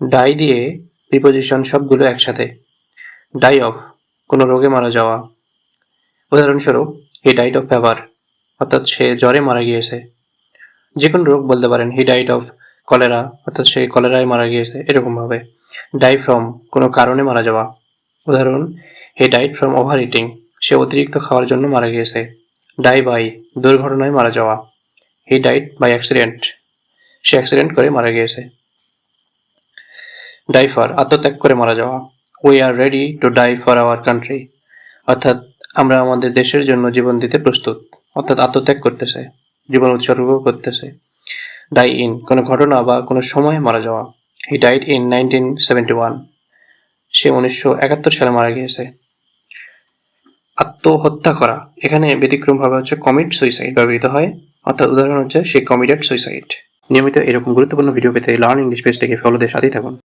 Die দিয়ে preposition সবগুলো একসাথে। ডাই অফ, কোনো রোগে মারা যাওয়া। উদাহরণস্বরূপ, হি ডাইড অফ ফেভার, অর্থাৎ সে জ্বরে মারা গিয়েছে। যে কোনো রোগ বলতে পারেন, হি ডাইড অফ কলেরা, অর্থাৎ সে কলেরায় মারা গিয়েছে, এরকম ভাবে। ডাই ফ্রম, কোনো কারণে মারা যাওয়া। উদাহরণ, he died from overeating, সে অতিরিক্ত খাওয়ার জন্য মারা গিয়েছে। ডাই বাই, দুর্ঘটনায় মারা যাওয়া। হি ডাইড বাই অ্যাক্সিডেন্ট, সে অ্যাক্সিডেন্ট করে মারা গিয়েছে। ডাই ফর, আত্মত্যাগ করে মারা যাওয়া। We are ready to die for our country, অর্থাৎ আমরা আমাদের দেশের জন্য জীবন দিতে প্রস্তুত, অর্থাৎ আত্মত্যাগ করতেছে, জীবন উৎসর্গ করতেছে। ডাই ইন, কোনো ঘটনা বা কোনো সময়ে মারা যাওয়া। হি ডাইড ইন 1971, সে 1971 সালে মারা গিয়েছে। আত্মহত্যা করা, এখানে ব্যতিক্রমভাবে হচ্ছে কমিট সুইসাইড ব্যবহৃত হয়, অর্থাৎ উদাহরণ হচ্ছে সে কমিটেড সুইসাইড। নিয়মিত এরকম গুরুত্বপূর্ণ ভিডিও পেতে লার্ন ইংলিশ পেজটিকে ফলো দিয়ে সাথেই থাকুন।